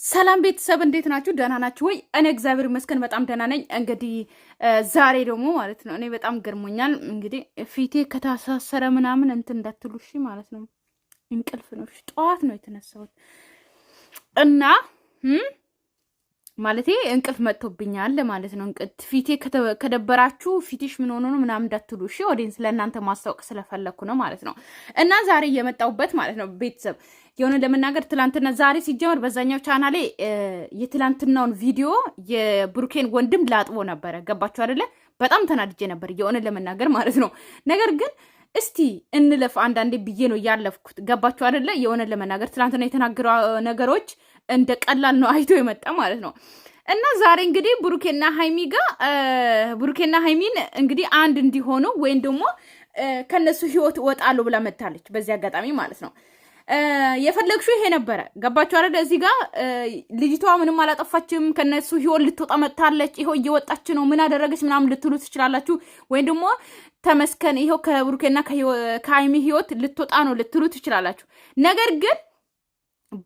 ሰላም ቤተሰብ እንዴት ናችሁ? ደህና ናችሁ ወይ? እኔ እግዚአብሔር ይመስገን በጣም ደህና ነኝ። እንግዲህ ዛሬ ደግሞ ማለት ነው እኔ በጣም ገርሞኛል። እንግዲህ ፊቴ ከታሳሰረ ምናምን እንትን እንዳትሉሽ ማለት ነው። እንቅልፍ ነው ጠዋት ነው የተነሳሁት እና ማለቴ እንቅልፍ መጥቶብኛል ማለት ነው። ፊቴ ከደበራችሁ ፊትሽ ምን ሆኖ ነው ምናምን እንዳትሉ እሺ። ኦዲየንስ ለእናንተ ማስታወቅ ስለፈለኩ ነው ማለት ነው። እና ዛሬ የመጣሁበት ማለት ነው ቤተሰብ የሆነ ለመናገር ትላንትና ዛሬ ሲጀመር በዛኛው ቻናሌ የትላንትናውን ቪዲዮ የብሩኬን ወንድም ላጥቦ ነበረ። ገባችሁ አይደለ? በጣም ተናድጄ ነበር የሆነ ለመናገር ማለት ነው። ነገር ግን እስቲ እንለፍ አንዳንዴ ብዬ ነው ያለፍኩት። ገባችሁ አይደለ? የሆነ ለመናገር ትላንትና የተናገሩ ነገሮች እንደ ቀላል ነው አይቶ የመጣ ማለት ነው። እና ዛሬ እንግዲህ ብሩኬና ሃይሚን እንግዲህ አንድ እንዲሆኑ ወይም ደግሞ ከነሱ ህይወት ወጣሉ ብላ መታለች። በዚህ አጋጣሚ ማለት ነው የፈለግሽው ይሄ ነበረ። ገባችሁ አይደል? እዚህ ጋር ልጅቷ ምንም አላጠፋችም። ከነሱ ህይወት ልትወጣ መታለች። ይሄው እየወጣች ነው። ምን አደረገች ምናምን ልትሉ ትችላላችሁ። ወይም ደግሞ ተመስከን ይሄው ከብሩኬና ከሃይሚ ህይወት ልትወጣ ነው ልትሉ ትችላላችሁ። ነገር ግን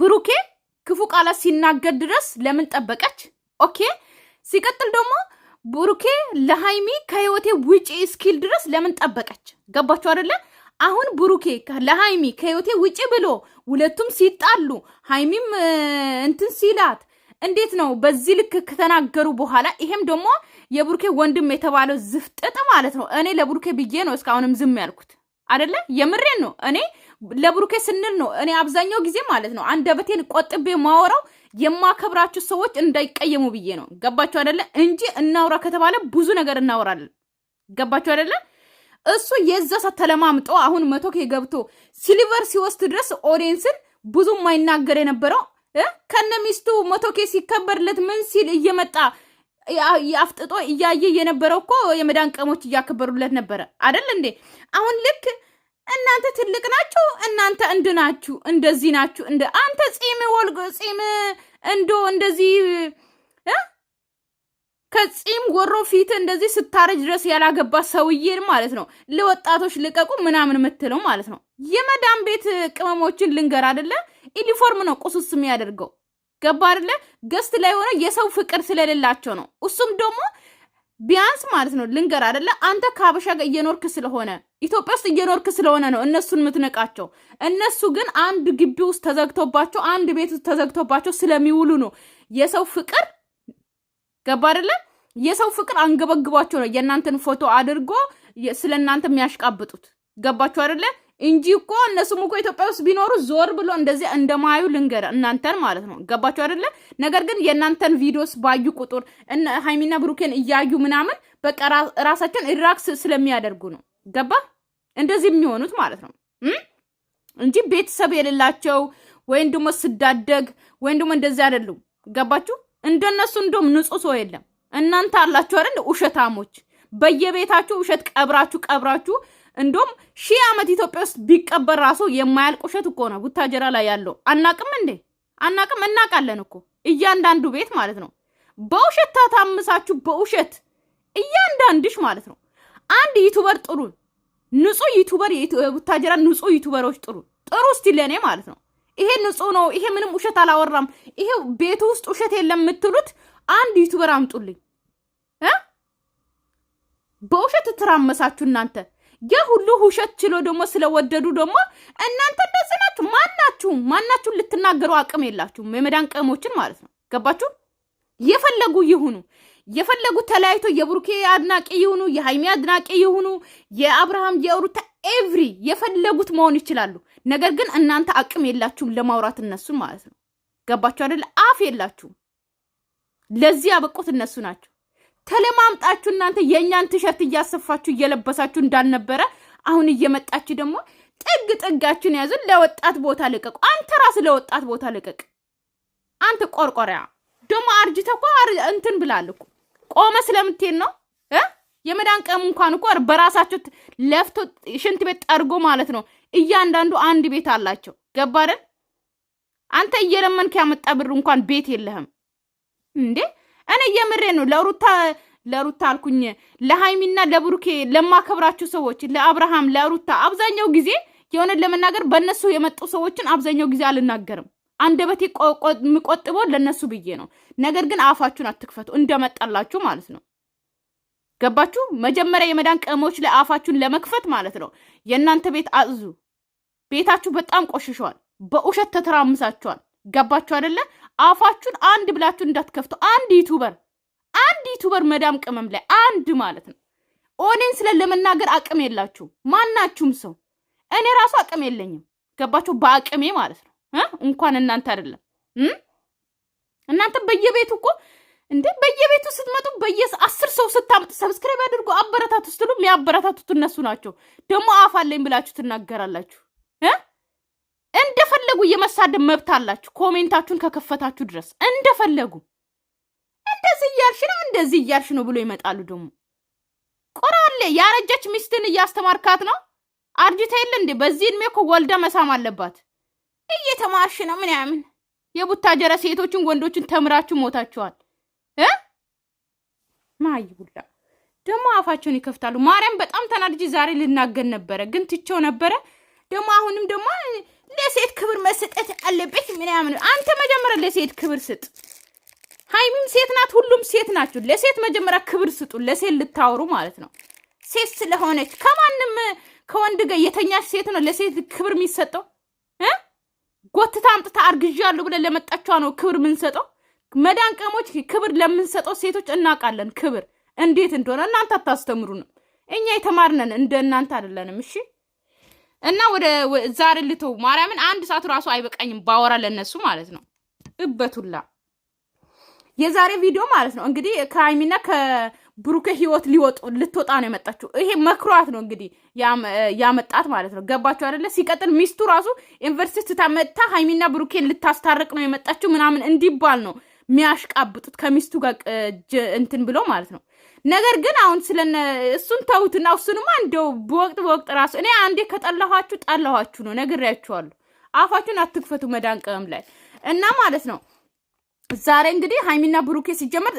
ብሩኬ ክፉ ቃላት ሲናገር ድረስ ለምን ጠበቀች? ኦኬ። ሲቀጥል ደግሞ ብሩኬ ለሃይሚ ከህይወቴ ውጪ እስኪል ድረስ ለምን ጠበቀች? ገባችሁ አይደለ? አሁን ብሩኬ ለሃይሚ ከህይወቴ ውጪ ብሎ ሁለቱም ሲጣሉ ሃይሚም እንትን ሲላት እንዴት ነው በዚህ ልክ ከተናገሩ በኋላ ይሄም ደግሞ የብሩኬ ወንድም የተባለው ዝፍጥጥ ማለት ነው። እኔ ለብሩኬ ብዬ ነው እስካሁንም ዝም ያልኩት አይደለ? የምሬን ነው። እኔ ለብሩኬ ስንል ነው እኔ አብዛኛው ጊዜ ማለት ነው አንደበቴን ቆጥቤ ማወራው የማከብራችሁ ሰዎች እንዳይቀየሙ ብዬ ነው። ገባችሁ አይደለ? እንጂ እናውራ ከተባለ ብዙ ነገር እናወራለን። ገባችሁ አይደለ? እሱ የዛ ተለማምጦ አሁን 100K ገብቶ ሲልቨር ሲወስድ ድረስ ኦዲየንስን ብዙ ማይናገር የነበረው ከነሚስቱ 100K ሲከበርለት ምን ሲል እየመጣ ያፍጥጦ እያየ የነበረው እኮ የመዳን ቀሞች እያከበሩለት ነበረ አይደል እንዴ? አሁን ልክ እናንተ ትልቅ ናችሁ፣ እናንተ እንድናችሁ እንደዚህ ናችሁ። እንደ አንተ ጺም ወልጎ ጺም እንደዚህ ከጺም ጎሮ ፊት እንደዚህ ስታረጅ ድረስ ያላገባ ሰውዬ ማለት ነው ለወጣቶች ልቀቁ ምናምን የምትለው ማለት ነው። የመዳን ቤት ቅመሞችን ልንገር አይደለ? ዩኒፎርም ነው ቁሱስ የሚያደርገው። ገባ አይደለ? ገስት ላይ ሆነ የሰው ፍቅር ስለሌላቸው ነው። እሱም ደግሞ ቢያንስ ማለት ነው ልንገር አይደለ? አንተ ከሀበሻ ጋር እየኖርክ ስለሆነ ኢትዮጵያ ውስጥ እየኖርክ ስለሆነ ነው እነሱን የምትነቃቸው። እነሱ ግን አንድ ግቢ ውስጥ ተዘግቶባቸው አንድ ቤት ውስጥ ተዘግቶባቸው ስለሚውሉ ነው የሰው ፍቅር ገባ አይደለ? የሰው ፍቅር አንገበግባቸው ነው የእናንተን ፎቶ አድርጎ ስለእናንተ የሚያሽቃብጡት። ገባችሁ አይደለ? እንጂ እኮ እነሱም እኮ ኢትዮጵያ ውስጥ ቢኖሩ ዞር ብሎ እንደዚህ እንደማዩ ልንገር እናንተን ማለት ነው። ገባችሁ አይደለ? ነገር ግን የእናንተን ቪዲዮስ ባዩ ቁጥር እነ ሃይሚና ብሩኬን እያዩ ምናምን በቃ ራሳቸውን ሪላክስ ስለሚያደርጉ ነው። ገባ? እንደዚህ የሚሆኑት ማለት ነው እንጂ ቤተሰብ የሌላቸው ወይም ደግሞ ስዳደግ ወይም ደግሞ እንደዚህ አይደሉም። ገባችሁ? እንደነሱ እንደውም ንጹህ ሰው የለም። እናንተ አላችሁ አይደል ውሸታሞች፣ በየቤታችሁ ውሸት ቀብራችሁ እንደውም 1000 ዓመት ኢትዮጵያ ውስጥ ቢቀበር ራሱ የማያልቅ ውሸት እኮ ነው ቡታጀራ ላይ ያለው። አናቅም እንዴ? አናቅም? እናቃለን እኮ እያንዳንዱ ቤት ማለት ነው። በውሸት ታታምሳችሁ በውሸት እያንዳንድሽ ማለት ነው። አንድ ዩቲዩበር ጥሩ ንጹህ ዩቲዩበር ቡታጀራ ንጹህ ዩቲዩበሮች ጥሩ እስቲ ለኔ ማለት ነው። ይሄ ንጹህ ነው፣ ይሄ ምንም ውሸት አላወራም፣ ይሄ ቤቱ ውስጥ ውሸት የለም የምትሉት አንድ ዩቲዩበር አምጡልኝ። በውሸት ትራመሳችሁ እናንተ። የሁሉ ውሸት ችሎ ደግሞ ስለወደዱ ደግሞ እናንተ እንደዚህ ናችሁ። ማናችሁን ልትናገሩ አቅም የላችሁም። የመዳን ቀሞችን ማለት ነው። ገባችሁ? የፈለጉ ይሁኑ፣ የፈለጉ ተለያይቶ የብሩኬ አድናቂ ይሁኑ፣ የሃይሚ አድናቂ ይሁኑ፣ የአብርሃም የሩታ ኤቭሪ የፈለጉት መሆን ይችላሉ። ነገር ግን እናንተ አቅም የላችሁም ለማውራት እነሱን ማለት ነው። ገባችሁ አይደል? አፍ የላችሁም። ለዚህ ያበቁት እነሱ ናቸው። ተለማምጣችሁ እናንተ የኛን ቲሸርት እያሰፋችሁ እየለበሳችሁ እንዳልነበረ አሁን እየመጣችሁ ደግሞ ጥጋችሁን ያዙ። ለወጣት ቦታ ልቀቁ። አንተ ራስ ለወጣት ቦታ ልቀቅ። አንተ ቆርቆሪያ ደግሞ አርጅተህ እኮ እንትን ብላል እኮ ቆመ ስለምትሄድ ነው። የመዳን ቀም እንኳን እኮ በራሳቸው ለፍቶ ሽንት ቤት ጠርጎ ማለት ነው። እያንዳንዱ አንድ ቤት አላቸው። ገባ አይደል? አንተ እየለመንክ ያመጣ ብር እንኳን ቤት የለህም እንዴ? እኔ የምሬ ነው። ለሩታ አልኩኝ፣ ለሃይሚና ለብሩኬ ለማከብራችሁ ሰዎች፣ ለአብርሃም ለሩታ አብዛኛው ጊዜ የሆነ ለመናገር በእነሱ የመጡ ሰዎችን አብዛኛው ጊዜ አልናገርም። አንደበቴ ምቆጥበው ለነሱ ብዬ ነው። ነገር ግን አፋችሁን አትክፈቱ እንደመጣላችሁ ማለት ነው። ገባችሁ? መጀመሪያ የመዳን ቅመሞች ላይ አፋችሁን ለመክፈት ማለት ነው የእናንተ ቤት አጽዙ። ቤታችሁ በጣም ቆሽሿል። በውሸት ተተራምሳችኋል። ገባችሁ አይደለ? አፋችሁን አንድ ብላችሁ እንዳትከፍቱ። አንድ ዩቲዩበር መዳም ቅመም ላይ አንድ ማለት ነው። ኦዲየንስ ለመናገር አቅም የላችሁ ማናችሁም ሰው። እኔ ራሱ አቅም የለኝም። ገባችሁ? በአቅሜ ማለት ነው። እንኳን እናንተ አይደለም እናንተ በየቤቱ እኮ እንዴ በየቤቱ ስትመጡ በየ10 ሰው ስታምጡ ሰብስክራይብ አድርጎ አበረታቱ ስትሉ የሚያበረታቱት እነሱ ናቸው። ደግሞ አፍ አለኝ ብላችሁ ትናገራላችሁ። እንደፈለጉ የመሳደብ መብት አላችሁ። ኮሜንታችሁን ከከፈታችሁ ድረስ እንደፈለጉ እንደዚህ እያልሽ ነው ብሎ ይመጣሉ። ደግሞ ቆራሌ ያረጀች ሚስትን እያስተማርካት ነው። አርጅታ የለ እንዴ? በዚህ እድሜ እኮ ወልዳ መሳም አለባት። እየተማርሽ ነው ምናምን። የቡታጀራ ሴቶችን ወንዶችን ተምራችሁ ሞታችኋል። ማይቡላ ደግሞ አፋቸውን ይከፍታሉ። ማርያም በጣም ተናድጂ ዛሬ ልናገር ነበረ ግን ትቼው ነበረ። ደግሞ አሁንም ደግሞ ለሴት ክብር መስጠት አለበት ምናምን። አንተ መጀመሪያ ለሴት ክብር ስጥ። ሃይሚም ሴት ናት፣ ሁሉም ሴት ናችሁ። ለሴት መጀመሪያ ክብር ስጡ። ለሴት ልታወሩ ማለት ነው። ሴት ስለሆነች ከማንም ከወንድ ጋር የተኛች ሴት ነው ለሴት ክብር የሚሰጠው። ጎትታ አምጥታ አርግዣለሁ ብለን ለመጣችዋ ነው ክብር የምንሰጠው። መዳን ቅመሞች ክብር ለምንሰጠው ሴቶች እናውቃለን ክብር እንዴት እንደሆነ። እናንተ አታስተምሩንም። እኛ የተማርነን እንደ እናንተ አይደለንም። እሺ እና ወደ ዛሬ ልተው ማርያምን 1 ሰዓት ራሱ አይበቃኝም ባወራ ለነሱ ማለት ነው። እበቱላ የዛሬ ቪዲዮ ማለት ነው እንግዲህ ከሃይሚና ከብሩኬ ህይወት ልትወጣ ነው የመጣችው። ይሄ መክሯት ነው እንግዲህ ያመጣት ማለት ነው። ገባችሁ አይደለ? ሲቀጥል ሚስቱ ራሱ ዩኒቨርሲቲ ተመታ ሃይሚና ብሩኬን ልታስታርቅ ነው የመጣችው ምናምን እንዲባል ነው የሚያሽቃብጡት ከሚስቱ ጋር እንትን ብሎ ማለት ነው። ነገር ግን አሁን ስለነ እሱን ተውትና እሱንማ እንደው በወቅት ራሱ እኔ አንዴ ከጠላኋችሁ ጠላኋችሁ ነው ነግሬያችኋለሁ። አፋችሁን አትክፈቱ መዳን ቅመም ላይ እና ማለት ነው። ዛሬ እንግዲህ ሃይሚና ብሩኬ ሲጀመር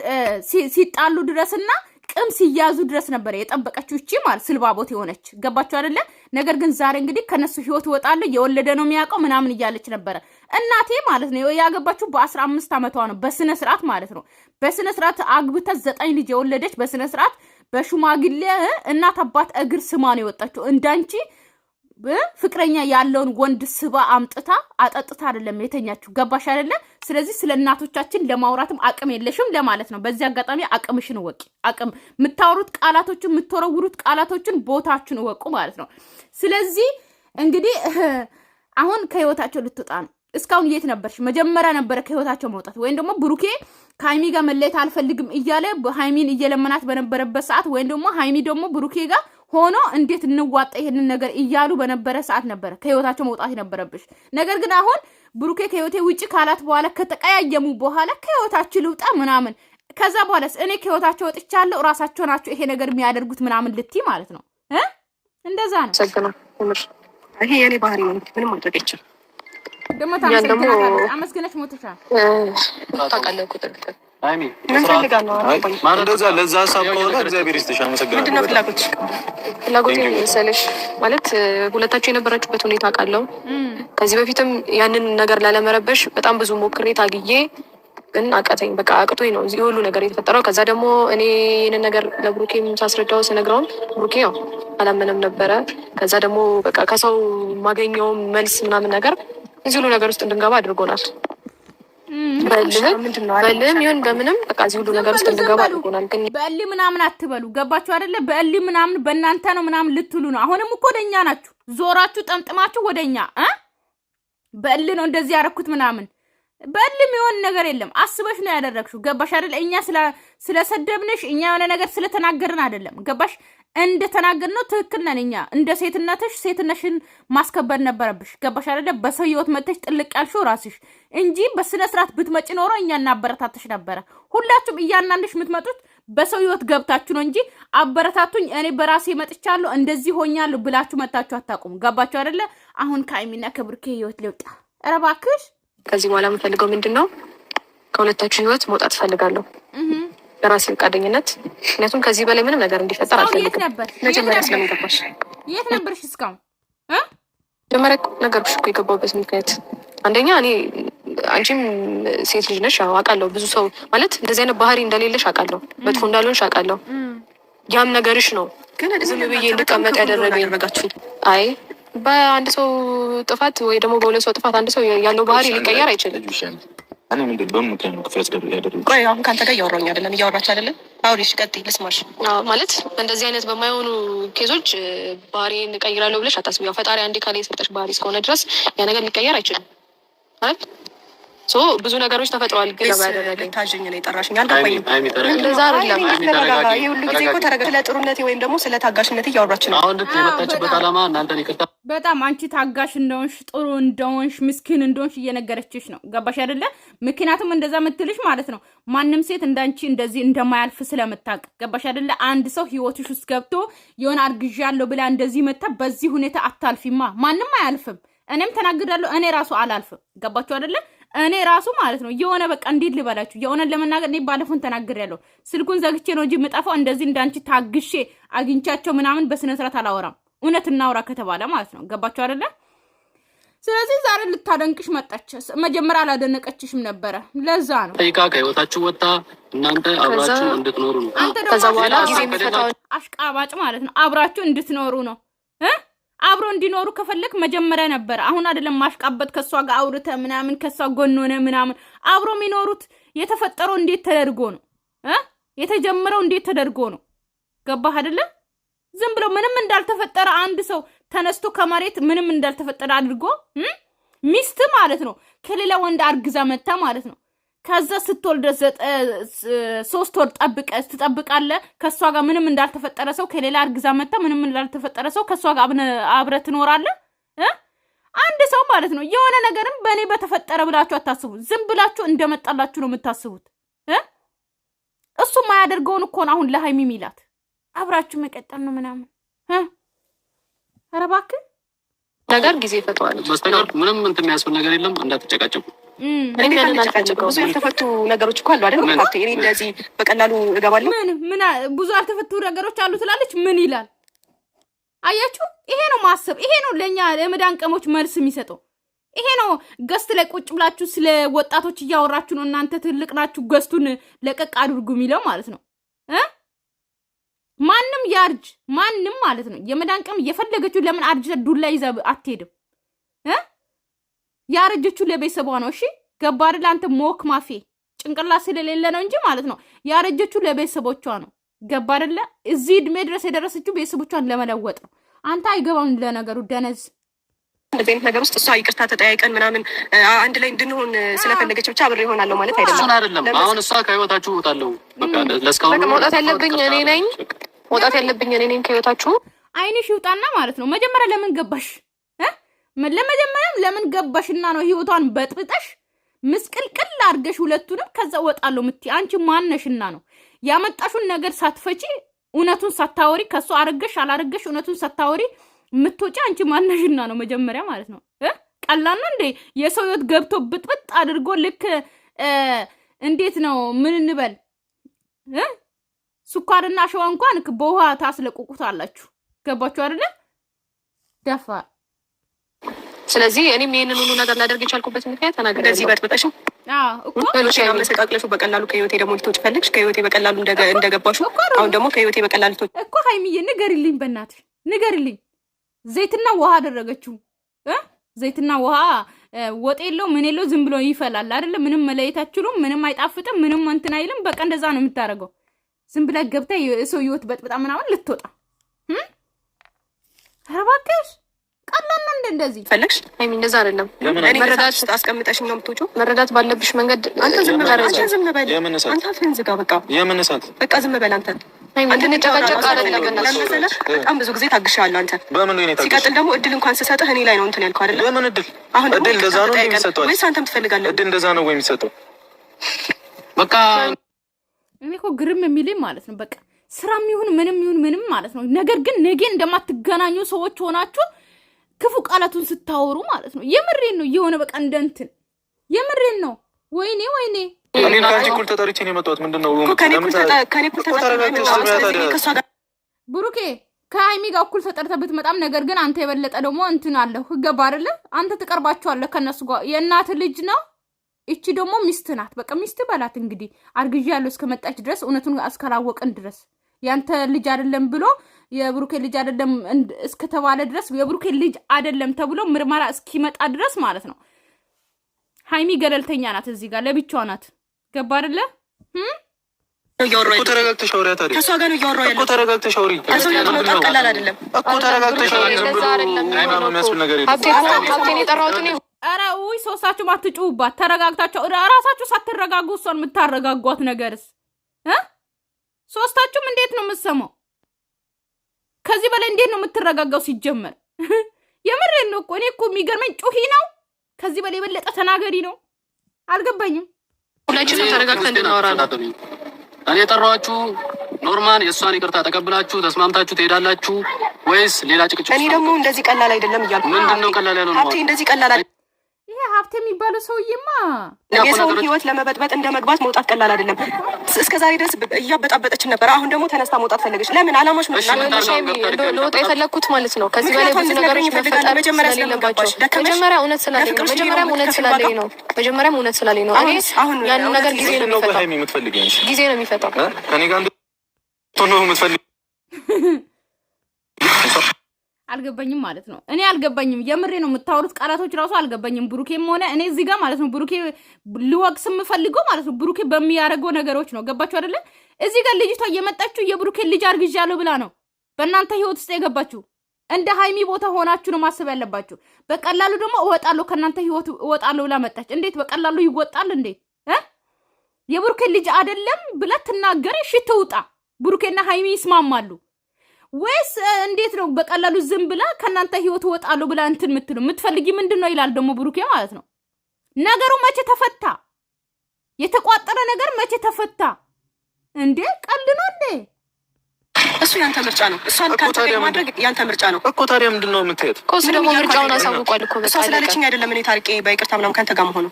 ሲጣሉ ድረስና ቅም ሲያዙ ድረስ ነበር የጠበቀችው እቺ ማለት ስልባቦት የሆነች ገባችሁ አይደለ? ነገር ግን ዛሬ እንግዲህ ከነሱ ህይወት ወጣለሁ የወለደ ነው የሚያውቀው ምናምን እያለች ነበር። እናቴ ማለት ነው ያገባችሁ በ15 ዓመቷ ነው በስነ ስርዓት ማለት ነው። በስነ ስርዓት አግብታ 9 ልጅ የወለደች በስነ ስርዓት በሹማግሌ እናት አባት እግር ስማ ነው የወጣችው። እንዳንቺ ፍቅረኛ ያለውን ወንድ ስባ አምጥታ አጠጥታ አይደለም የተኛችሁ። ገባሽ አይደለ? ስለዚህ ስለ እናቶቻችን ለማውራትም አቅም የለሽም ለማለት ነው። በዚህ አጋጣሚ አቅምሽን ወቂ። አቅም የምታወሩት ቃላቶችን የምትወረውሩት ቃላቶችን ቦታችሁን ወቁ ማለት ነው። ስለዚህ እንግዲህ አሁን ከህይወታቸው ልትወጣ ነው። እስካሁን የት ነበርሽ? መጀመሪያ ነበረ ከህይወታቸው መውጣት። ወይም ደግሞ ብሩኬ ከሃይሚ ጋር መለየት አልፈልግም እያለ ሃይሚን እየለመናት በነበረበት ሰዓት ወይም ደግሞ ሃይሚ ደግሞ ብሩኬ ጋር ሆኖ እንዴት እንዋጣ ይሄንን ነገር እያሉ በነበረ ሰዓት ነበረ ከህይወታቸው መውጣት የነበረብሽ። ነገር ግን አሁን ብሩኬ ከህይወቴ ውጪ ካላት በኋላ ከተቀያየሙ በኋላ ከህይወታችሁ ልውጣ ምናምን ከዛ በኋላ እኔ ከህይወታቸው ወጥቻለሁ ራሳቸው ናቸው ይሄ ነገር የሚያደርጉት ምናምን ልትይ ማለት ነው። እንደዛ ነው። ሰግና ይሄ የኔ ባህሪ ነው። ምንም ማድረግ አይቻልም። ደግሞ ታመስገናለሽ። አመስገነሽ ሞተሻል። ታውቃለህ ቁጥር አይሚ ማን እንደዛ ለዛ ሀሳብ ነው። እግዚአብሔር ይስጥሽ። አመሰግናለሁ። ምንድነው ፍላጎቴ መሰለሽ ማለት ሁለታችሁ የነበራችሁበት ሁኔታ አውቃለሁ። ከዚህ በፊትም ያንን ነገር ላለመረበሽ በጣም ብዙ ሞክሬ ታግዬ ግን አቃተኝ። በቃ አቅቶኝ ነው እዚህ ሁሉ ነገር የተፈጠረው። ከዛ ደግሞ እኔ ይሄንን ነገር ለብሩኬም ሳስረዳው ስነግረውም ብሩኬ ያው አላመነም ነበረ። ከዛ ደግሞ በቃ ከሰው ማገኘው መልስ ምናምን ነገር እዚህ ሁሉ ነገር ውስጥ እንድንገባ አድርጎናል። በልም ይሁን በምንም በቃ እዚህ ሁሉ ነገር ውስጥ እንድንገባ አድርጎናል። ግን በእሊ ምናምን አትበሉ። ገባችሁ አይደለ? በእሊ ምናምን በእናንተ ነው ምናምን ልትሉ ነው። አሁንም እኮ ወደኛ ናችሁ ዞራችሁ ጠምጥማችሁ ወደኛ በእሊ ነው እንደዚህ ያረኩት ምናምን። በእልም የሆነ ነገር የለም። አስበሽ ነው ያደረግሽው። ገባሽ አይደለ? እኛ ስለሰደብንሽ እኛ የሆነ ነገር ስለተናገርን አይደለም። ገባሽ? እንደ ተናገርነው ትክክል ነን። እኛ እንደ ሴትነትሽ ሴትነሽን ማስከበር ነበረብሽ። ገባሽ አይደለ? በሰው ህይወት መጥተሽ ጥልቅ ያልሽው ራስሽ እንጂ በስነ ስርዓት ብትመጪ ኖሮ እኛ እናበረታተሽ ነበረ። ሁላችሁም እያንዳንድሽ የምትመጡት በሰው ህይወት ገብታችሁ ነው እንጂ አበረታቱኝ እኔ በራሴ መጥቻለሁ እንደዚህ ሆኛለሁ ብላችሁ መጣችሁ አታውቁም። ገባችሁ አይደለ? አሁን ከአይሚና ከብሩኬ ህይወት ልውጣ። ኧረ እባክሽ ከዚህ በኋላ የምፈልገው ምንድነው? ከሁለታችሁ ህይወት መውጣት ፈልጋለሁ በራሴ ፈቃደኝነት። ምክንያቱም ከዚህ በላይ ምንም ነገር እንዲፈጠር አልፈልግም። መጀመሪያ ስለምገባሽ የት ነበርሽ እስካሁን? መጀመሪያ ነገርኩሽ እኮ የገባሁበት ምክንያት አንደኛ እኔ አንቺም ሴት ልጅ ነሽ አውቃለሁ። ብዙ ሰው ማለት እንደዚህ አይነት ባህሪ እንደሌለሽ አውቃለሁ። መጥፎ እንዳልሆንሽ አውቃለሁ። ያም ነገርሽ ነው ግን ዝም ብዬ እንድቀመጥ ያደረጋችሁ። አይ በአንድ ሰው ጥፋት ወይ ደግሞ በሁለት ሰው ጥፋት አንድ ሰው ያለው ባህሪ ሊቀየር አይችልም። እኔ ምንድን በምክንያት ክፍል ያደረገ ቆይ አሁን ከአንተ ጋር እያወራሁኝ አይደለም፣ እያወራች አይደለም። አውሪሽ ቀጥይ ልስማሽ። ማለት እንደዚህ አይነት በማይሆኑ ኬዞች ባህሪ እንቀይራለሁ ብለሽ አታስቢ። ያው ፈጣሪ አንዴ ካለ የሰጠሽ ባህሪ እስከሆነ ድረስ ያ ነገር ሊቀየር አይችልም ማለት ብዙ ነገሮች ተፈጥረዋል። ግን ያደረገኝ ታጅኝ ነው የጠራሽኝ አልገባኝም። እንደዛ አይደለም። ይሄ ሁሉ ጊዜ እኮ ተረጋጋ። ስለ ጥሩነቴ ወይም ደግሞ ስለ ታጋሽነት እያወራች ነው። አሁን የመጣችበት ዓላማ እናንተን ይቅርታ በጣም አንቺ ታጋሽ እንደሆንሽ ጥሩ እንደሆንሽ ምስኪን እንደሆንሽ እየነገረችሽ ነው። ገባሽ አይደለ? ምክንያቱም እንደዛ የምትልሽ ማለት ነው ማንም ሴት እንዳንቺ እንደዚህ እንደማያልፍ ስለምታውቅ። ገባሽ አይደለ? አንድ ሰው ህይወትሽ ውስጥ ገብቶ የሆነ አርግዣለሁ ብላ እንደዚህ መታ በዚህ ሁኔታ አታልፊማ። ማንም አያልፍም። እኔም ተናግዳለሁ። እኔ ራሱ አላልፍም። ገባችሁ አይደለ? እኔ ራሱ ማለት ነው የሆነ በቃ እንዴት ልበላችሁ የሆነ ለመናገር እኔ ባለፈውን ተናግሬያለሁ። ስልኩን ዘግቼ ነው እንጂ የምጠፋው እንደዚህ እንዳንቺ ታግሼ አግኝቻቸው ምናምን በስነ ስርዓት አላወራም። እውነት እናውራ ከተባለ ማለት ነው። ገባችሁ አይደለ? ስለዚህ ዛሬ ልታደንቅሽ መጣች። መጀመሪያ አላደነቀችሽም ነበረ። ለዛ ነው ጠይቃ ከህይወታችሁ ወጣ እናንተ አብራችሁ እንድትኖሩ ነው። ከዛ በኋላ ጊዜ የሚፈታው አሽቃባጭ ማለት ነው አብራችሁ እንድትኖሩ ነው። አብሮ እንዲኖሩ ከፈለክ መጀመሪያ ነበር። አሁን አይደለም ማሽቃበጥ ከሷ ጋር አውርተ ምናምን ከሷ ጎን ሆነ ምናምን አብሮ የሚኖሩት የተፈጠረው እንዴት ተደርጎ ነው? የተጀመረው እንዴት ተደርጎ ነው? ገባህ አይደለ? ዝም ብሎ ምንም እንዳልተፈጠረ አንድ ሰው ተነስቶ ከመሬት ምንም እንዳልተፈጠረ አድርጎ ሚስት ማለት ነው ከሌላ ወንድ አርግዛ መታ ማለት ነው። ከዛ ስትወልድ 3 ወር ትጠብቃለህ። ከሷ ጋር ምንም እንዳልተፈጠረ ሰው ከሌላ አርግዛ መታ ምንም እንዳልተፈጠረ ሰው ከሷ ጋር አብረህ ትኖራለህ። አንድ ሰው ማለት ነው የሆነ ነገርም በእኔ በተፈጠረ ብላችሁ አታስቡ። ዝም ብላችሁ እንደመጣላችሁ ነው የምታስቡት። እሱ ማያደርገውን እኮ ነው አሁን ለሃይሚ ሚላት አብራችሁ መቀጠል ነው ምናምን። ኧረ እባክህ ነገር ጊዜ ይፈታዋል። በስተቀር ምንም እንትን የሚያስብል ነገር የለም። እንዳትጨቃጨቁ። ብዙ ያልተፈቱ ነገሮች እኮ አሉ አይደል? እኔ እንደዚህ በቀላሉ እገባለሁ። ምን ብዙ ያልተፈቱ ነገሮች አሉ ትላለች። ምን ይላል? አያችሁ? ይሄ ነው ማሰብ። ይሄ ነው ለኛ ለመዳን ቀሞች መልስ የሚሰጠው። ይሄ ነው ገስት ላይ ቁጭ ብላችሁ ስለ ወጣቶች እያወራችሁ ነው እናንተ ትልቅ ናችሁ ገስቱን ለቀቅ አድርጉ የሚለው ማለት ነው። ማንም ያርጅ ማንም ማለት ነው የመዳን ቀም የፈለገችው ለምን አርጅ ዱላ ይዛ አትሄድም? ያረጀችው ለቤተሰቧ ነው። እሺ ገባ አይደል? አንተ ሞክ ማፌ ጭንቅላት ስለሌለ ነው እንጂ ማለት ነው ያረጀችው ለቤተሰቦቿ ነው። ገባ አይደል? እዚህ እድሜ ድረስ የደረሰችው ቤተሰቦቿን ለመለወጥ ነው። አንተ አይገባም ለነገሩ ደነዝ። እንደዚህ አይነት ነገር ውስጥ እሷ ይቅርታ ተጠያይቀን ምናምን አንድ ላይ እንድንሆን ስለፈለገች ብቻ አብሬ ይሆናለሁ ማለት አይደለም። አሁን እሷ ከህይወታችሁ ወጣለሁ በቃ ለስካሁን መውጣት ያለብኝ እኔ ነኝ። መውጣት ያለብኝ እኔ ነኝ ከህይወታችሁ። አይንሽ ይውጣና ማለት ነው መጀመሪያ ለምን ገባሽ? ለመጀመሪያም ለምን ገባሽና ነው ህይወቷን በጥብጠሽ ምስቅልቅል አድርገሽ ሁለቱንም ከዛ ወጣለሁ ምትይ አንቺ ማነሽና ነው ያመጣሹን ነገር ሳትፈጪ እውነቱን ሳታወሪ ከሱ አረገሽ አላረገሽ እውነቱን ሳታወሪ ምትወጪ አንቺ ማነሽና ነው መጀመሪያ ማለት ነው። ቀላል ነው እንዴ? የሰው ህይወት ገብቶ ብጥብጥ አድርጎ ልክ እንዴት ነው ምን እንበል ሱካርና ሸዋ እንኳን በውሃ ታስለቁቁታላችሁ። ገባችሁ አይደለ? ደፋ ስለዚህ እኔም ይሄንን ሁሉ ነገር ላደርግ የቻልኩበት ምክንያት ተናገር። እንደዚህ በጥብጠሽ እኮ ሌሎች ያመሰቃቅለሹ በቀላሉ ከህይወቴ ደግሞ ልትወጪ ፈልግሽ ከህይወቴ በቀላሉ እንደገባሹ አሁን ደግሞ ከህይወቴ በቀላሉ ልትወጪ እኮ ሃይሚዬ ንገሪልኝ፣ በእናትሽ ንገሪልኝ። ዘይትና ውሃ አደረገችው። ዘይትና ውሃ ወጥ የለው ምን የለው ዝም ብሎ ይፈላል አይደለ? ምንም መለየት አትችሉም። ምንም አይጣፍጥም። ምንም እንትን አይልም። በቃ እንደዛ ነው የምታደርገው። ዝም ብላ ገብታ የሰው ህይወት በጥብጣ ምናምን ልትወጣ ኧረ እባክሽ ቀላል ነው እንደዚህ ፈለግሽ? አይ እንደዛ አይደለም። መረዳት አስቀምጠሽኝ ነው የምትወጪው። መረዳት ባለብሽ መንገድ አንተ ዝም በል። አንተ ፍንዝጋ በቃ የመነሳት በቃ ዝም በል አንተ። አንተ ነጨቃጨቃ አይደለም በእናትህ። በጣም ብዙ ጊዜ ታግሻለሁ አንተ። በምን ነው ታግሽ? ሲቀጥል ደግሞ እድል እንኳን ስሰጥህ እኔ ላይ ነው እንትን ያልከው አይደለም። በምን እድል? አሁን እድል እንደዛ ነው የሚሰጠው ወይስ አንተም ትፈልጋለህ? እድል እንደዛ ነው ወይ የሚሰጠው? በቃ እኔ እኮ ግርም የሚለኝ ማለት ነው በቃ ስራም ይሁን ምንም ማለት ነው። ነገር ግን ነገ እንደማትገናኙ ሰዎች ሆናችሁ ክፉ ቃላቱን ስታወሩ ማለት ነው። የምሬን ነው የሆነ በቃ እንደንትን የምሬን ነው። ወይኔ እኔ ካንቺ ኩል ተጠርቼ ነው የመጣሁት። ምንድነው ብሩኬ ከሃይሚ ጋር እኩል ተጠርተህ ብትመጣም ነገር ግን አንተ የበለጠ ደግሞ እንትን አለሁ ገባ አይደለ? አንተ ትቀርባቸዋለህ ከነሱ ጋር። የእናት ልጅ ነው እቺ ደግሞ ሚስት ናት። በቃ ሚስት በላት እንግዲህ አርግዣለሁ እስከመጣች ድረስ እውነቱን እስካላወቅን ድረስ ያንተ ልጅ አይደለም ብሎ የብሩኬ ልጅ አይደለም እስከተባለ ድረስ የብሩኬ ልጅ አይደለም ተብሎ ምርመራ እስኪመጣ ድረስ ማለት ነው። ሃይሚ ገለልተኛ ናት። እዚህ ጋር ለብቻዋ ናት። ገባ አይደለ? ተረጋግተሽ አውሪ። ታዲያ ከሷ ጋር ነው እያወራሁ ያለው። ተረጋግተሽ አውሪ። ቀላል አይደለም እኮ ተረጋግተሽ አውሪ። ሃይማኖት የሚያስብል ነገር የለም። ሀብቴን የጠራሁት እኔ። ኧረ ውይ ሶስታችሁም አትጩሁባት። ተረጋግታችሁ ራሳችሁ ሳትረጋጉ እሷን የምታረጋጓት ነገርስ ሶስታችሁም እንዴት ነው የምትሰማው? ከዚህ በላይ እንዴት ነው የምትረጋጋው? ሲጀመር የምሬን ነው እኮ እኔ እኮ የሚገርመኝ ጩሂ ነው። ከዚህ በላይ የበለጠ ተናገሪ ነው። አልገባኝም። ሁላችንም ተረጋግተን እንድናወራ ነው። እኔ የጠራኋችሁ ኖርማን የእሷን ይቅርታ ተቀብላችሁ ተስማምታችሁ ትሄዳላችሁ ወይስ ሌላ ጭቅጭቅ? እኔ ደግሞ እንደዚህ ቀላል አይደለም እያልኩ ምንድነው ቀላል ያለው? ሀብቴ እንደዚህ ቀላል አይደለም። ይሄ ሀብቴ የሚባለው ሰውዬማ የሰውን ህይወት ለመበጥበጥ እንደ መግባት መውጣት ቀላል አይደለም። እስከዛሬ ድረስ እያበጣበጠችን ነበር። አሁን ደግሞ ተነስታ መውጣት ፈለገች። ለምን? አላማሽ ነው ለወጣ የፈለግኩት ማለት ነው። ከዚህ በላይ ብዙ ነገሮች መፈጠር ስለሌለባቸው መጀመሪያ እውነት ስላለኝ ነው። መጀመሪያም እውነት ስላለኝ ነው። እኔ ያንን ነገር ጊዜ ነው የሚፈታው። ከኔ ጋር ነው የምትፈልጊው? አልገባኝም ማለት ነው። እኔ አልገባኝም። የምሬ ነው የምታወሩት ቃላቶች ራሱ አልገባኝም። ብሩኬም ሆነ እኔ እዚህ ጋር ማለት ነው ብሩኬ ልወቅስ የምፈልገው ማለት ነው ብሩኬ በሚያደርገው ነገሮች ነው። ገባችሁ አይደለ? እዚህ ጋር ልጅቷ እየመጣችሁ የብሩኬ ልጅ አርግዣለሁ ብላ ነው በእናንተ ህይወት ውስጥ የገባችሁ። እንደ ሃይሚ ቦታ ሆናችሁ ነው ማሰብ ያለባችሁ። በቀላሉ ደግሞ እወጣለሁ ከእናንተ ህይወት እወጣለሁ ብላ መጣች። እንዴት በቀላሉ ይወጣል እንዴ? የብሩኬ ልጅ አይደለም ብላ ትናገር። እሺ ትውጣ። ብሩኬና ሃይሚ ይስማማሉ ወይስ እንዴት ነው? በቀላሉ ዝም ብላ ከናንተ ህይወት ወጣለሁ ብላ እንትን የምትፈልጊ ምንድነው ይላል ደግሞ ብሩኬ ማለት ነው። ነገሩ መቼ ተፈታ? የተቋጠረ ነገር መቼ ተፈታ እንዴ? ቀልድ ነው እንዴ? እሱ ያንተ ምርጫ ነው። እሷን ካንተ ማድረግ ያንተ ምርጫ ነው እኮ። ታዲያ ምንድነው የምትሄድ? እሱ ደግሞ ምርጫውን አሳውቋል እኮ። እሷ ስላለችኝ አይደለም እኔ ታርቄ በይቅርታ ምናምን ካንተ ጋር መሆኑ።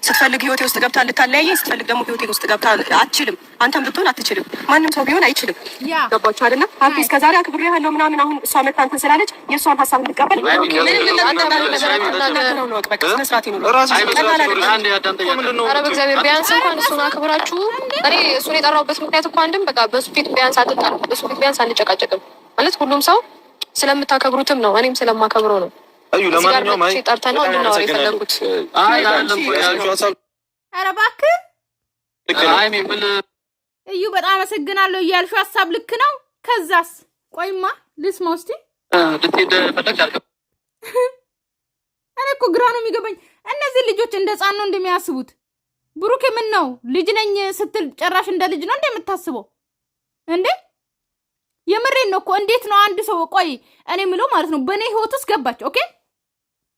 ስትፈልግ ህይወቴ ውስጥ ገብታ ልታለያየኝ፣ ስትፈልግ ደግሞ ህይወቴ ውስጥ ገብታ አትችልም። አንተም ብትሆን አትችልም። ማንም ሰው ቢሆን አይችልም። ገባችሁ አይደለ? ሀብቴ እስከዛሬ አክብሬሃለሁ ምናምን፣ አሁን እሷ መታ እንትን ስላለች የእሷን ሀሳብ እንቀበል። በእግዚአብሔር ቢያንስ እንኳን እሱን አክብራችሁ። እኔ እሱን የጠራሁበት ምክንያት እኮ አንድም በቃ በሱ ፊት ቢያንስ አትጣሉ፣ በሱ ፊት ቢያንስ አንጨቃጨቅም ማለት ሁሉም ሰው ስለምታከብሩትም ነው፣ እኔም ስለማከብረው ነው። አዩ ለማንኛውም አይ ጠርተን ነው እንድናወራ የፈለጉት። አይ አይደለም ኧረ እባክህ ምን እዩ በጣም አመሰግናለሁ እያልሽው ሀሳብ ልክ ነው። ከዛስ ቆይማ ልስማ እስቲ። ልትሄድ ፈለግሽ አልከ? እኔ እኮ ግራ ነው የሚገባኝ። እነዚህ ልጆች እንደ ህፃን ነው እንደሚያስቡት። ብሩኬ ምን ነው ልጅ ነኝ ስትል ጭራሽ እንደ ልጅ ነው እንደምታስበው እንዴ? የምሬን ነው እኮ። እንዴት ነው አንድ ሰው ቆይ እኔ ምለው ማለት ነው በእኔ ህይወት ውስጥ ገባች። ኦኬ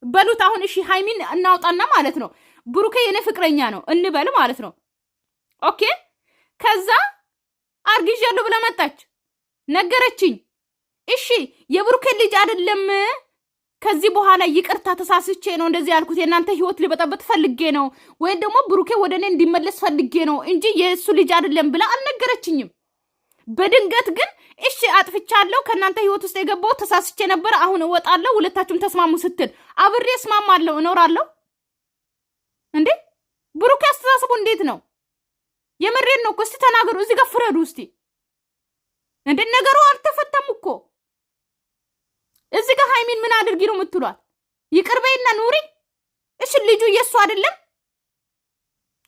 በሉት አሁን እሺ ሃይሚን እናውጣና ማለት ነው ብሩኬ የኔ ፍቅረኛ ነው እንበል ማለት ነው። ኦኬ ከዛ አርግዣለሁ ብላ መጣች ነገረችኝ። እሺ የብሩኬ ልጅ አይደለም ከዚህ በኋላ ይቅርታ ተሳስቼ ነው እንደዚህ ያልኩት የእናንተ ህይወት ሊበጠበጥ ፈልጌ ነው ወይ ደግሞ ብሩኬ ወደ እኔ እንዲመለስ ፈልጌ ነው እንጂ የእሱ ልጅ አይደለም ብላ አልነገረችኝም። በድንገት ግን እሺ አጥፍቻለሁ ከእናንተ ህይወት ውስጥ የገባው ተሳስቼ ነበር አሁን እወጣለሁ ሁለታችሁም ተስማሙ ስትል አብሬ እስማማለሁ እኖራለሁ እንዴ? ብሩኬ አስተሳሰቡ እንዴት ነው? የምሬን ነው እኮ። እስቲ ተናገሩ፣ እዚህ ጋር ፍረዱ እስቲ። እንዴ ነገሩ አልተፈታም እኮ። እዚህ ጋር ሃይሚን ምን አድርጊ ነው የምትሏት? ይቅር በይና ኑሪ። እሺ ልጁ የሱ አይደለም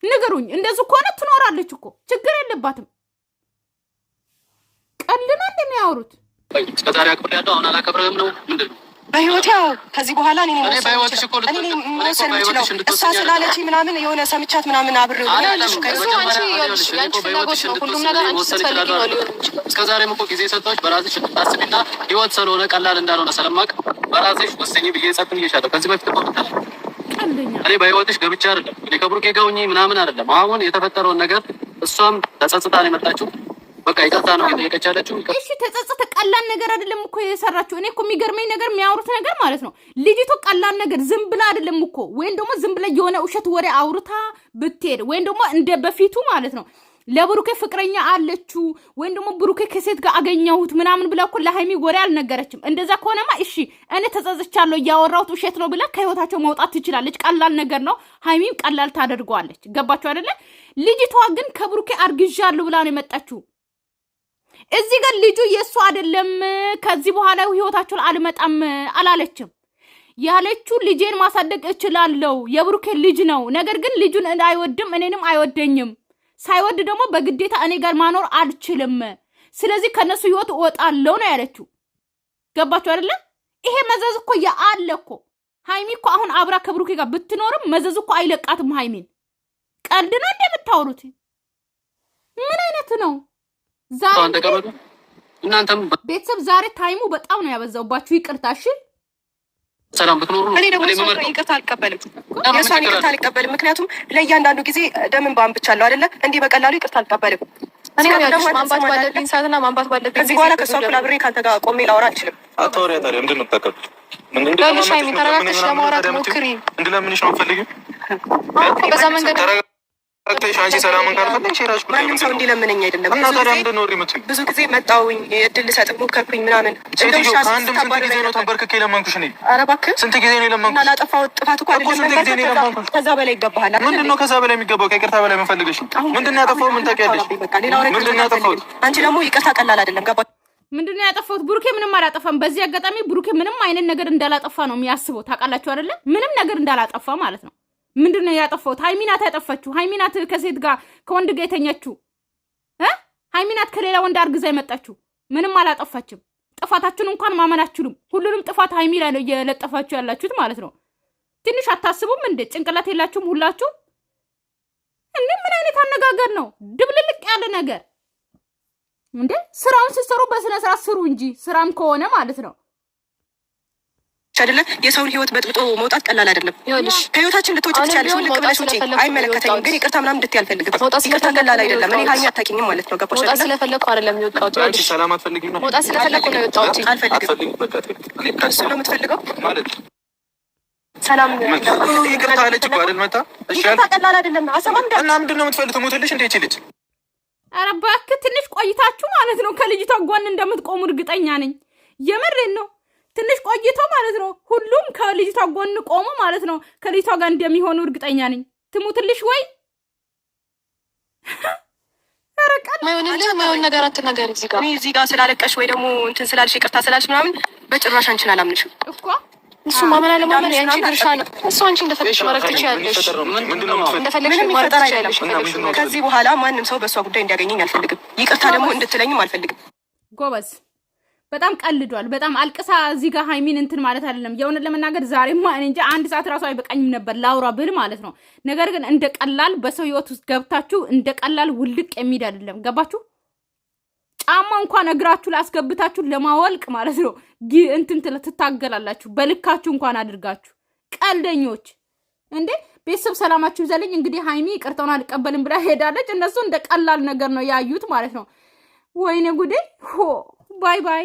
ንገሩኝ። እንደዚህ ከሆነ ትኖራለች እኮ ችግር የለባትም። ቀልና እንደሚያወሩት እስከዛሬ አክብሬ ያለው አሁን አላከብረህም ነው ምንድን ነው? በህይወቴ ከሁሉም ነገር የሆነ ሰምቻት ምናምን አብሬው እስከዛሬም እኮ ጊዜ ሰጥቶች በራስሽ ታስቢና ህይወት ስለሆነ ቀላል እንዳልሆነ ስለማቅ በራስሽ ወስኝ ብዬ ጸጥን እየሻለሁ። ከዚህ በፊት እኔ በህይወትሽ ገብቻ አይደለም እኔ ከብሩኬ ጋር ሆኜ ምናምን አይደለም። አሁን የተፈጠረውን ነገር እሷም ተጸጽታ ነው የመጣችው። በቃ ይቅርታ ነው እየጠየቀች ያለችው። እሺ ተጸጸተ። ቀላል ነገር አይደለም እኮ የሰራችው። እኔ እኮ የሚገርመኝ ነገር የሚያወሩት ነገር ማለት ነው ልጅቷ ቀላል ነገር ዝም ብላ አይደለም እኮ ወይም ደግሞ ዝም ብላ የሆነ ውሸት ወሬ አውርታ ብትሄድ ወይም ደግሞ እንደ በፊቱ ማለት ነው ለብሩኬ ፍቅረኛ አለችው ወይም ደግሞ ብሩኬ ከሴት ጋር አገኘሁት ምናምን ብላ እኮ ለሃይሚ ወሬ አልነገረችም። እንደዛ ከሆነማ እሺ እኔ ተጸጽቻለሁ ያወራሁት ውሸት ነው ብላ ከህይወታቸው መውጣት ትችላለች። ቀላል ነገር ነው። ሃይሚም ቀላል ታደርገዋለች። ገባችሁ አይደለ? ልጅቷ ግን ከብሩኬ አርግዣለሁ ብላ ነው የመጣችው። እዚህ ጋር ልጁ የእሱ አይደለም ከዚህ በኋላ ህይወታቸው አልመጣም አላለችም። ያለችው ልጄን ማሳደግ እችላለሁ የብሩኬ ልጅ ነው፣ ነገር ግን ልጁን አይወድም እኔንም አይወደኝም፣ ሳይወድ ደግሞ በግዴታ እኔ ጋር ማኖር አልችልም፣ ስለዚህ ከነሱ ህይወት እወጣለሁ ነው ያለችው። ገባችሁ አይደለ? ይሄ መዘዝ እኮ ያአለ እኮ ሃይሚ እኮ አሁን አብራ ከብሩኬ ጋር ብትኖርም መዘዝ እኮ አይለቃትም ሃይሚን። ቀልድ ነው እንደምታወሩት? ምን አይነት ነው? ዛሬ እናንተም ቤተሰብ ዛሬ ታይሙ በጣም ነው ያበዛውባችሁ። ይቅርታ እሺ። ሰላም ብትኖሩ እኔ ደግሞ ይቅርታ አልቀበልም። የሷን ይቅርታ አልቀበልም። ምክንያቱም ለእያንዳንዱ ጊዜ ደምን ባንብቻለሁ አይደለ? እንዲህ በቀላሉ ይቅርታ አልቀበልም። እኔ ደግሞ ማንባት ባለብኝ ሰዓትና ማንባት ባለብኝ ከዚህ በኋላ ከሷ እኩል አብሬ ካንተ ጋር ቆሜ ላወራ አልችልም። አታወሪያ ታዲያ ምንድን ነው የምታቀብት? ለምንሽ ተረጋግተሽ ለማውራት ሞክሪ። እንድለምንሽ ነው የምትፈልጊው? በዛ መንገድ አንቺ ሰላምን ካልፈለግሽ ራሽ ማንም ሰው እንዲለምነኝ አይደለም። እና ታዲያ ምንድን ነው የምትይው? ብዙ ጊዜ መጣሁኝ እድል ልሰጥ ሞከርኩኝ ምናምን። ከአንድም ስንት ጊዜ ነው ተንበርክኬ የለመንኩሽ? እኔ ኧረ እባክህ ስንት ጊዜ ነው የለመንኩሽ? እና ላጠፋሁት ጥፋት እኮ አይደለም። ከዛ በላይ ይገባሃል። ምንድን ነው ከዛ በላይ የሚገባው? ከይቅርታ በላይ የምፈልግሽ ምንድን ነው ያጠፋሁት? ምን ታውቂያለሽ? ምንድን ነው ያጠፋሁት? አንቺ ደግሞ ይቅርታ ቀላል አይደለም። ገባ? ምንድን ነው ያጠፋሁት? ብሩኬ ምንም አላጠፋም። በዚህ አጋጣሚ ብሩኬ ምንም አይነት ነገር እንዳላጠፋ ነው የሚያስበው። ታውቃላችሁ አይደለ? ምንም ነገር እንዳላጠፋ ማለት ነው። ምንድን ነው ያጠፋሁት? ሃይሚናት ያጠፋችሁ። ሃይሚናት ከሴት ጋር ከወንድ ጋር የተኛችሁ ሃይሚናት ከሌላ ወንድ አርግዛ የመጣችሁ። ምንም አላጠፋችም። ጥፋታችሁን እንኳን ማመን አትችሉም። ሁሉንም ጥፋት ሃይሚ ላይ ነው እየለጠፋችሁ ያላችሁት ማለት ነው። ትንሽ አታስቡም እንዴ? ጭንቅላት የላችሁም ሁላችሁ እንዴ? ምን አይነት አነጋገር ነው? ድብልልቅ ያለ ነገር እንዴ! ስራውን ስትሰሩ በስነ ስርዓት ስሩ እንጂ ስራም ከሆነ ማለት ነው አይደለ? የሰውን ህይወት በጥብጦ መውጣት ቀላል አይደለም። ይኸውልሽ ከህይወታችን ልትወጪ ትችያለሽ። ልክ ብለሽ ውጪ፣ አይመለከተኝም። ግን ይቅርታ ምናምን እንድትይ አልፈልግም። ይቅርታ ቀላል አይደለም። እኔ ሃይሚ አታውቂኝም ማለት ነው። ገባሽ? መውጣት ስለፈለኩ አይደለም የወጣሁት። አንቺ ሰላም አትፈልጊም? መውጣት ስለፈለኩ ነው የወጣሁት። አልፈልግም። እሱ ነው የምትፈልገው ማለት ሰላም ይቅርታ አለች እኮ አይደል? መጣ። እሺ ይቅርታ ቀላል አይደለም። አሰማም እና ምንድን ነው የምትፈልጊው? ትሞትልሽ እንደ ይችልች። ኧረ እባክህ ትንሽ ቆይታችሁ ማለት ነው ከልጅቷ ጎን እንደምትቆሙ እርግጠኛ ነኝ። የምሬን ነው። ትንሽ ቆይቶ ማለት ነው ሁሉም ከልጅቷ ጎን ቆሞ ማለት ነው ከልጅቷ ጋር እንደሚሆኑ እርግጠኛ ነኝ። ትሙትልሽ ወይ አረቀል ማይሆን ነገር አትናገር። እዚህ ጋር ስላለቀሽ ወይ ደግሞ እንትን ስላልሽ ይቅርታ ስላልሽ ምናምን በጭራሽ አንቺን አላምንሽም እኮ። እሱ ማመን አለማመን ያንቺ ድርሻ ነው። እሱ አንቺ እንደፈለግሽ ማድረግ ትችያለሽ። እንደፈለግሽ ማድረግ ትችያለሽ። ከዚህ በኋላ ማንም ሰው በእሷ ጉዳይ እንዲያገኘኝ አልፈልግም። ይቅርታ ደግሞ እንድትለኝም አልፈልግም። ጎበዝ በጣም ቀልዷል። በጣም አልቅሳ እዚህ ጋር ሃይሚን እንትን ማለት አይደለም። የእውነት ለመናገር ዛሬማ እኔ እንጂ አንድ ሰዓት ራሱ አይበቃኝም ነበር ላውራ ብል ማለት ነው። ነገር ግን እንደ ቀላል በሰው ህይወት ውስጥ ገብታችሁ እንደ ቀላል ውልቅ የሚል አይደለም። ገባችሁ? ጫማ እንኳን እግራችሁ ላስገብታችሁ ለማወልቅ ማለት ነው እንትን ትታገላላችሁ። በልካችሁ እንኳን አድርጋችሁ ቀልደኞች እንዴ! ቤተሰብ ሰላማችሁ ይዘልኝ። እንግዲህ ሃይሚ ይቅርታውን አልቀበልም ብላ ሄዳለች። እነሱ እንደ ቀላል ነገር ነው ያዩት ማለት ነው። ወይኔ ጉዴ! ሆ ባይ ባይ